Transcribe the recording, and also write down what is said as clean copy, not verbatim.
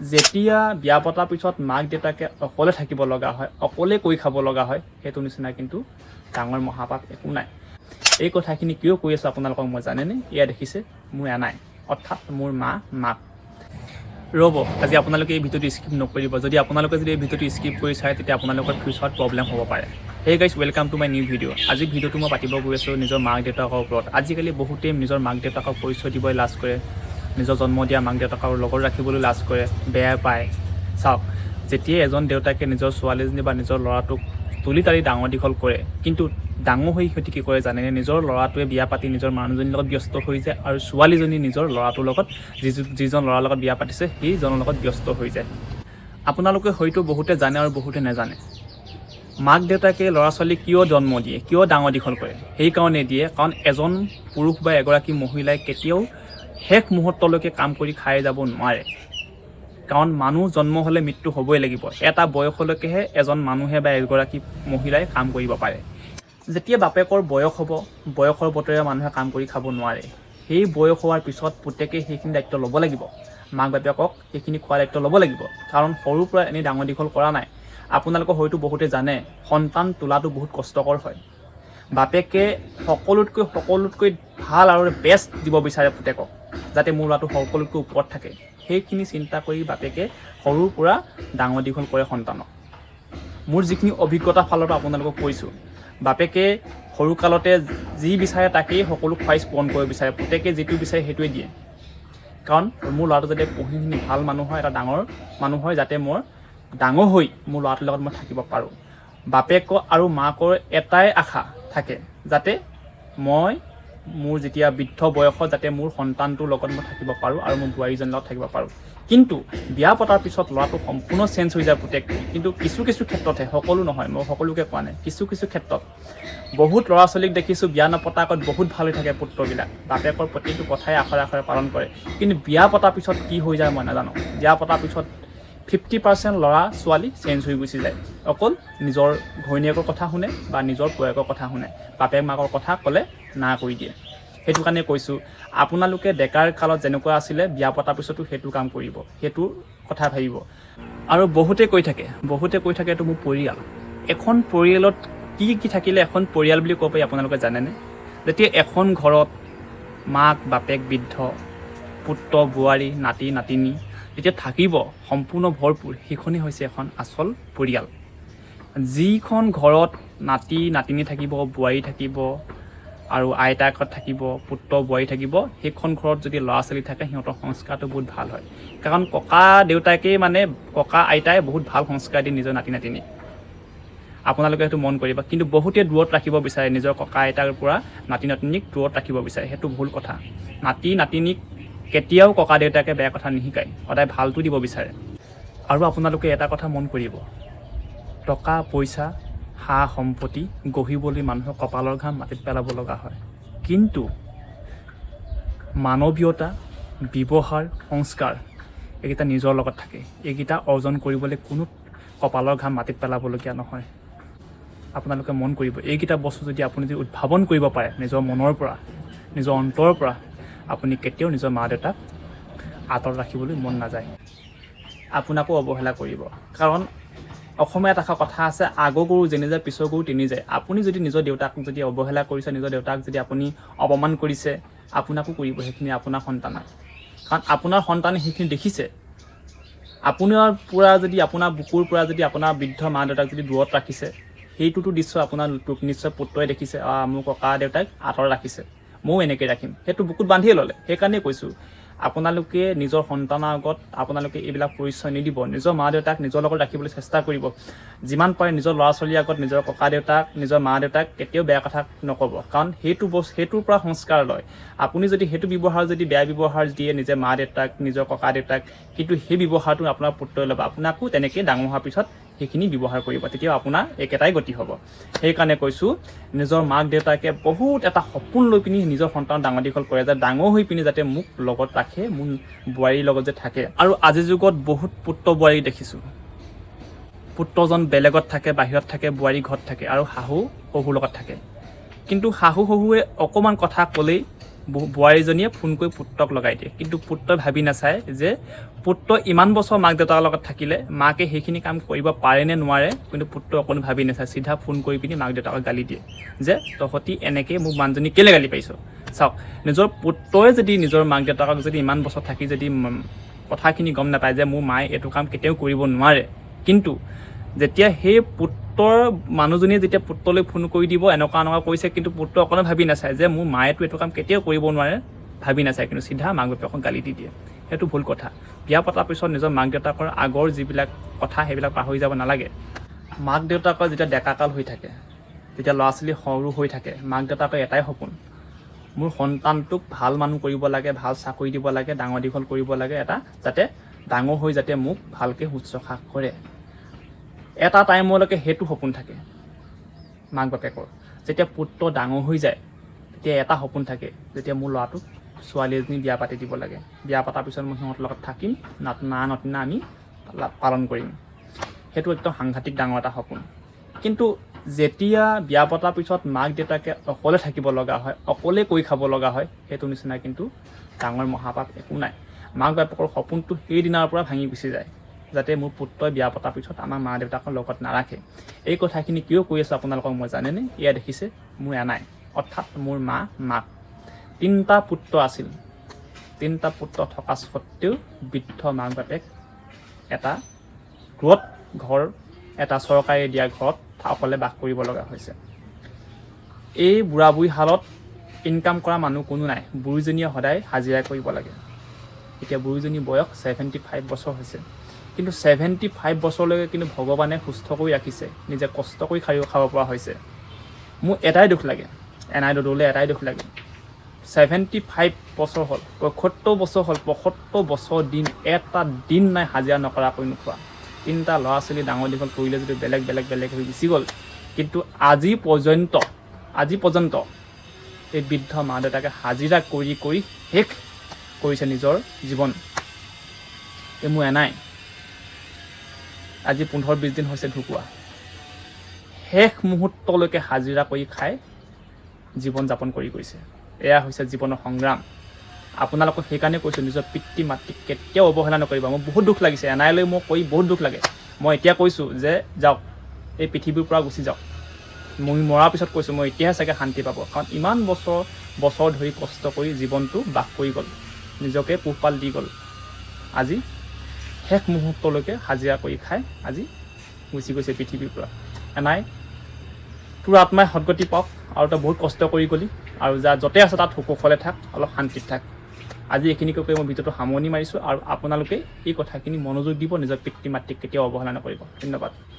যেতিয়া বিয়া পতাৰ পিছত মাক দেউতাকে অকলে থাকিব লগা হয়, অকলে কৰি খাব লগা হয়, সেইটো নিচিনা কিন্তু ডাঙৰ মহাপাপ একো নাই। এই কথাখিনি কিয় কৈ আছোঁ আপোনালোকক মই জানেনে? এয়া দেখিছে মোৰ এনাই, অৰ্থাৎ মোৰ মাক। ৰ'ব, আজি আপোনালোকে এই ভিডিঅ'টো স্কিপ নকৰিব। যদি আপোনালোকে এই ভিডিঅ'টো স্কিপ কৰি চায় তেতিয়া আপোনালোকৰ ফিউচাৰত প্ৰব্লেম হ'ব পাৰে। Hey guys, welcome to my new video'. আজি ভিডিঅ'টো মই পাতিব গৈ আছোঁ নিজৰ মাক দেউতাকৰ ওপৰত। আজিকালি বহুতেই নিজৰ মাক দেউতাকক পৰিচয় দিবলৈ লাজ কৰে, নিজৰ জন্ম দিয়া মাক দেউতাকৰ লগত ৰাখিবলৈ লাজ কৰে, বেয়া পায়। চাওক, যেতিয়াই এজন দেউতাকে নিজৰ ছোৱালীজনী বা নিজৰ ল'ৰাটোক তুলি তালি ডাঙৰ দীঘল কৰে, কিন্তু ডাঙৰ হৈ সিহঁতি কি কৰে জানেনে? নিজৰ ল'ৰাটোৱে বিয়া পাতি নিজৰ মানুহজনীৰ লগত ব্যস্ত হৈ যায় আৰু ছোৱালীজনী নিজৰ ল'ৰাটোৰ লগত যিজন ল'ৰাৰ লগত বিয়া পাতিছে সেইজনৰ লগত ব্যস্ত হৈ যায়। আপোনালোকে হয়তো বহুতে জানে আৰু বহুতে নাজানে। মাক দেউতাকে ল'ৰা ছোৱালীক কিয় জন্ম দিয়ে, কিয় ডাঙৰ দীঘল কৰে? সেইকাৰণে দিয়ে কাৰণ এজন পুৰুষ বা এগৰাকী মহিলাই কেতিয়াও শেষ মুহূৰ্তলৈকে কাম কৰি খাই যাব নোৱাৰে। কাৰণ মানুহ জন্ম হ'লে মৃত্যু হ'বই লাগিব। এটা বয়সলৈকেহে এজন মানুহে বা এগৰাকী মহিলাই কাম কৰিব পাৰে। যেতিয়া বাপেকৰ বয়স হ'ব, বয়সৰ বতৰে মানুহে কাম কৰি খাব নোৱাৰে। সেই বয়স হোৱাৰ পিছত পুতেকে সেইখিনি দায়িত্ব ল'ব লাগিব। মাক বাপেকক সেইখিনি খোৱা দায়িত্ব ল'ব লাগিব। কাৰণ সৰুৰ পৰা এনেই ডাঙৰ দীঘল কৰা নাই। আপোনালোকক হয়তো বহুতে জানে, সন্তান তোলাটো বহুত কষ্টকৰ হয়। বাপেকে সকলোতকৈ ভাল আৰু বেষ্ট দিব বিচাৰে পুতেকক, যাতে মোৰ ল'ৰাটো সকলোতকৈ ওপৰত থাকে। সেইখিনি চিন্তা কৰি বাপেকে সৰুৰ পৰা ডাঙৰ দীঘল কৰে সন্তানক। মোৰ যিখিনি অভিজ্ঞতা ফালৰ পৰা আপোনালোকক কৈছোঁ, বাপেকে সৰুকালতে যি বিচাৰে তাকেই সকলো খুৱাইছ পূৰণ কৰিব বিচাৰে। পুতেকে যিটো বিচাৰে সেইটোৱে দিয়ে। কাৰণ মোৰ ল'ৰাটো যাতে পঢ়ি শুনি ভাল মানুহ হয়, এটা ডাঙৰ মানুহ হয়, যাতে মই ডাঙৰ হৈ মোৰ ল'ৰাটোৰ লগত মই থাকিব পাৰোঁ। বাপেক আৰু মাকৰ এটাই আশা থাকে, যাতে মই মোৰ যেতিয়া বৃদ্ধ বয়সত যাতে মোৰ সন্তানটোৰ লগত মই থাকিব পাৰোঁ আৰু মোৰ বোৱাৰীজনীৰ লগত থাকিব পাৰোঁ। কিন্তু বিয়া পতাৰ পিছত ল'ৰাটো সম্পূৰ্ণ চেঞ্জ হৈ যায় পুতেকটো। কিন্তু কিছু ক্ষেত্ৰতহে, সকলো নহয়, মই সকলোকে কোৱা নাই, কিছু ক্ষেত্ৰত বহুত ল'ৰা ছোৱালীক দেখিছোঁ বিয়া নপতাৰ আগত বহুত ভাল হৈ থাকে পুত্ৰবিলাক। বাপেকৰ প্ৰতিটো কথাই আখৰে পালন কৰে, কিন্তু বিয়া পতাৰ পিছত কি হৈ যায় মই নাজানো। বিয়া পতাৰ পিছত 50% ল'ৰা ছোৱালী চেঞ্জ হৈ গুচি যায়। অকল নিজৰ ঘৈণীয়েকৰ কথা শুনে বা নিজৰ প্ৰয়েকৰ কথা শুনে, বাপেক মাকৰ কথা ক'লে না কৰি দিয়ে। সেইটো কাৰণে কৈছোঁ, আপোনালোকে ডেকাৰ কালত যেনেকুৱা আছিলে বিয়া পতাৰ পিছতো সেইটো কাম কৰিব, সেইটো কথা ভাবিব। আৰু বহুতে কৈ থাকে এইটো মোৰ পৰিয়াল। এখন পৰিয়ালত কি থাকিলে এখন পৰিয়াল বুলি ক'ব পাৰি আপোনালোকে জানেনে? যেতিয়া এখন ঘৰত মাক বাপেক বৃদ্ধ, পুত্ৰ বোৱাৰী নাতি নাতিনী যেতিয়া থাকিব সম্পূৰ্ণ ভৰপূৰ, সেইখনেই হৈছে এখন আচল পৰিয়াল। যিখন ঘৰত নাতি নাতিনী থাকিব, বোৱাৰী থাকিব আৰু আইতাকত থাকিব, পুত্ৰ বোৱাৰী থাকিব, সেইখন ঘৰত যদি ল'ৰা ছোৱালী থাকে সিহঁতৰ সংস্কাৰটো বহুত ভাল হয়। কাৰণ ককা আইতাই বহুত ভাল সংস্কাৰ দিয়ে নিজৰ নাতি নাতিনীক। আপোনালোকে সেইটো মন কৰিব। কিন্তু বহুতে দূৰত ৰাখিব বিচাৰে, নিজৰ ককা আইতাৰ পৰা নাতি নাতিনীক দূৰত ৰাখিব বিচাৰে। সেইটো ভুল কথা। নাতি নাতিনীক কেতিয়াও ককা দেউতাকে বেয়া কথা নিশিকায়, সদায় ভালটো দিব বিচাৰে। আৰু আপোনালোকে এটা কথা মন কৰিব, টকা পইচা সা সম্পত্তি গঢ়িবলৈ মানুহৰ কপালৰ ঘাম মাটিত পেলাব লগা হয়, কিন্তু মানৱীয়তা, ব্যৱহাৰ, সংস্কাৰ এইকেইটা নিজৰ লগত থাকে। এইকেইটা অৰ্জন কৰিবলৈ কোনো কপালৰ ঘাম মাটিত পেলাবলগীয়া নহয়। আপোনালোকে মন কৰিব, এইকেইটা বস্তু যদি আপুনি উদ্ভাৱন কৰিব পাৰে নিজৰ মনৰ পৰা, নিজৰ অন্তৰৰ পৰা, আপুনি কেতিয়াও নিজৰ মা দেউতাক আঁতৰত ৰাখিবলৈ মন নাযায়। আপোনাকো অৱহেলা কৰিব। কাৰণ অসমীয়াত এষাৰ কথা আছে, আগৰ গৰু যেনি যায় পিছৰ গৰু তেনি যায়। আপুনি যদি নিজৰ দেউতাক যদি অৱহেলা কৰিছে, নিজৰ দেউতাক যদি আপুনি অপমান কৰিছে, আপোনাকো কৰিব সেইখিনি আপোনাৰ সন্তানে। কাৰণ আপোনাৰ সন্তানে সেইখিনি দেখিছে। আপোনাৰ বুকুৰ পৰা যদি আপোনাৰ বৃদ্ধ মা দেউতাক যদি দূৰত ৰাখিছে, সেইটোতো দৃশ্য আপোনাৰ নিশ্চয় পুত্ৰই দেখিছে, মোৰ ককা দেউতাক আঁতৰত ৰাখিছে, ময়ো এনেকৈ ৰাখিম, সেইটো বুকুত বান্ধিয়ে ল'লে। সেইকাৰণে কৈছোঁ, আপোনালোকে নিজৰ সন্তানৰ আগত আপোনালোকে এইবিলাক পৰিচয় নিদিব। নিজৰ মা দেউতাক নিজৰ লগত ৰাখিবলৈ চেষ্টা কৰিব। যিমান পাৰে নিজৰ ল'ৰা ছোৱালীৰ আগত নিজৰ ককা দেউতাক, নিজৰ মা দেউতাক কেতিয়াও বেয়া কথা নক'ব। কাৰণ সেইটোৰ পৰা সংস্কাৰ লয়। আপুনি যদি সেইটো বেয়া ব্যৱহাৰ দিয়ে নিজে মা দেউতাক, নিজৰ ককা দেউতাক, কিন্তু সেই ব্যৱহাৰটো আপোনাৰ পুত্ৰই ল'ব, আপোনাকো তেনেকৈ ডাঙৰ হোৱাৰ পিছত সেইখিনি ব্যৱহাৰ কৰিব, তেতিয়া আপোনাৰ একেটাই গতি হ'ব। সেইকাৰণে কৈছোঁ, নিজৰ মাক দেউতাকে বহুত এটা সপোন লৈ পিনি নিজৰ সন্তানক ডাঙৰ দীঘল কৰে, যে ডাঙৰ হৈ পিনি যাতে মোক লগত ৰাখে, মোৰ বোৱাৰীৰ লগত যে থাকে। আৰু আজিৰ যুগত বহুত পুত্ৰ বোৱাৰী দেখিছোঁ, পুত্ৰজন বেলেগত থাকে, বাহিৰত থাকে, বোৱাৰী ঘৰত থাকে আৰু শাহু শহুৰ লগত থাকে। কিন্তু শাহু শহুৰে অকণমান কথা ক'লেই বোৱাৰীজনীয়ে ফোন কৰি পুত্ৰক লগাই দিয়ে, কিন্তু পুত্ৰই ভাবি নাচায় যে পুত্ৰ ইমান বছৰ মাক দেউতাকৰ লগত থাকিলে মাকে সেইখিনি কাম কৰিব পাৰে নে নোৱাৰে, কিন্তু পুত্ৰ অকণো ভাবি নাচায়, চিধা ফোন কৰি পিনি মাক দেউতাকক গালি দিয়ে যে তহঁতি এনেকৈ মোক মানুহজনী কেলৈ গালি পাৰিছ। চাওক, নিজৰ পুত্ৰই যদি নিজৰ মাক দেউতাকক যদি ইমান বছৰ থাকি যদি কথাখিনি গম নাপায় যে মোৰ মায়ে এইটো কাম কেতিয়াও কৰিব নোৱাৰে, কিন্তু যেতিয়া সেই পুত্ৰৰ মানুহজনীয়ে যেতিয়া পুত্ৰলৈ ফোন কৰি দিব এনেকুৱা কৰিছে, কিন্তু পুত্ৰ অকণো ভাবি নাচায় যে মোৰ মায়েতো এইটো কাম কেতিয়াও কৰিব নোৱাৰে, ভাবি নাচায়, কিন্তু চিধা মাক দেউতাকক গালি দি দিয়ে। সেইটো ভুল কথা। বিয়া পতাৰ পিছত নিজৰ মাক দেউতাকৰ আগৰ যিবিলাক কথা সেইবিলাক পাহৰি যাব নালাগে। মাক দেউতাকৰ যেতিয়া ডেকাকাল হৈ থাকে, যেতিয়া ল'ৰা ছোৱালী সৰু হৈ থাকে, মাক দেউতাকৰ এটাই সপোন, মোৰ সন্তানটোক ভাল মানুহ কৰিব লাগে, ভাল চাকৰি দিব লাগে, ডাঙৰ দীঘল কৰিব লাগে, এটা যাতে ডাঙৰ হৈ যাতে মোক ভালকৈ শুশ্ৰূষা কৰে। এটা টাইমলৈকে সেইটো সপোন থাকে মাক বাপেকৰ। যেতিয়া পুত্ৰ ডাঙৰ হৈ যায় তেতিয়া এটা সপোন থাকে, যেতিয়া মোৰ ল'ৰাটোক ছোৱালী এজনী বিয়া পাতি দিব লাগে, বিয়া পতাৰ পিছত মই সিহঁতৰ লগত থাকিম, নাতিনা আমি পালন কৰিম। সেইটো একদম সাংঘাতিক ডাঙৰ এটা সপোন। কিন্তু যেতিয়া বিয়া পতাৰ পিছত মাক দেউতাকে অকলে থাকিব লগা হয়, অকলে কৰি খাব লগা হয়, সেইটো নিচিনা কিন্তু ডাঙৰ মহাপাপ একো নাই। মাক বাপেকৰ সপোনটো সেইদিনাৰ পৰা ভাঙি গুচি যায়, যাতে মোৰ পুত্ৰই বিয়া পতাৰ পিছত আমাৰ মা দেউতাকৰ লগত নাৰাখে। এই কথাখিনি কিয় কৈ আছোঁ আপোনালোকক মই জানেনে? এয়া দেখিছে মোৰ এনাই, অৰ্থাৎ মোৰ মাক 3টা পুত্ৰ আছিল। 3টা পুত্ৰ থকা স্বত্বেও বৃদ্ধ মাক বাপেক এটা দূৰত ঘৰ, এটা চৰকাৰে দিয়া ঘৰত অকলে বাস কৰিব লগা হৈছে। এই বুঢ়া বুঢ়ী হালত ইনকাম কৰা মানুহ কোনো নাই, বুঢ়ীজনীয়ে সদায় হাজিৰা কৰিব লাগে। এতিয়া বুঢ়ীজনী বয়স 75 বছৰ হৈছে, কিন্তু 75 বছৰলৈকে কিন্তু ভগৱানে সুস্থ কৰি ৰাখিছে, নিজে কষ্ট কৰি খাব পৰা হৈছে। মোৰ এটাই দুখ লাগে, এনাই দদৌলে এটাই দুখ লাগে, 75 বছৰ হ'ল, 75 বছৰ হ'ল, 75 বছৰ দিন এটা দিন নাই হাজিৰা নকৰাকৈ নোখোৱা। 3টা ল'ৰা ছোৱালী ডাঙৰ দীঘল কৰিলে যদি বেলেগ হৈ গুচি গ'ল, কিন্তু আজি পৰ্যন্ত এই বৃদ্ধ মা দেউতাকে হাজিৰা কৰি শেষ কৰিছে নিজৰ জীৱন। এই মোৰ এনাই আজি 15-20 দিন হৈছে ঢুকুৱা, শেষ মুহূৰ্তলৈকে হাজিৰা কৰি খাই জীৱন যাপন কৰি গৈছে। এয়া হৈছে জীৱনৰ সংগ্ৰাম। আপোনালোকক সেইকাৰণে কৈছোঁ, নিজৰ পিতৃ মাতৃক কেতিয়াও অৱহেলা নকৰিবা। মোৰ বহুত দুখ লাগিছে, এনাইলৈ মোক কৈ বহুত দুখ লাগে। মই এতিয়া কৈছোঁ যে যাওক, এই পৃথিৱীৰ পৰা গুচি যাওক। মই মৰাৰ পিছত কৈছোঁ, মই এতিয়াহে চাগে শান্তি পাব, কাৰণ ইমান বছৰ ধৰি কষ্ট কৰি জীৱনটো বাস কৰি গ'ল, নিজকে পোহপাল দি গ'ল। আজি শেষ মুহূৰ্তলৈকে হাজিৰা কৰি খাই আজি গুচি গৈছে পৃথিৱীৰ পৰা। এনাই, তোৰ আত্মাই সদগতি পাওক, আৰু তই বহুত কষ্ট কৰি গ'লি, আৰু য'তে আছে তাত সুকুশলে থাক, অলপ শান্তিত থাক। আজি এইখিনিকে কৈ মই ভিডিঅ'টো সামৰণি মাৰিছোঁ, আৰু আপোনালোকে এই কথাখিনি মনোযোগ দিব, নিজৰ পিতৃ মাতৃক কেতিয়াও অৱহেলা নকৰিব। ধন্যবাদ।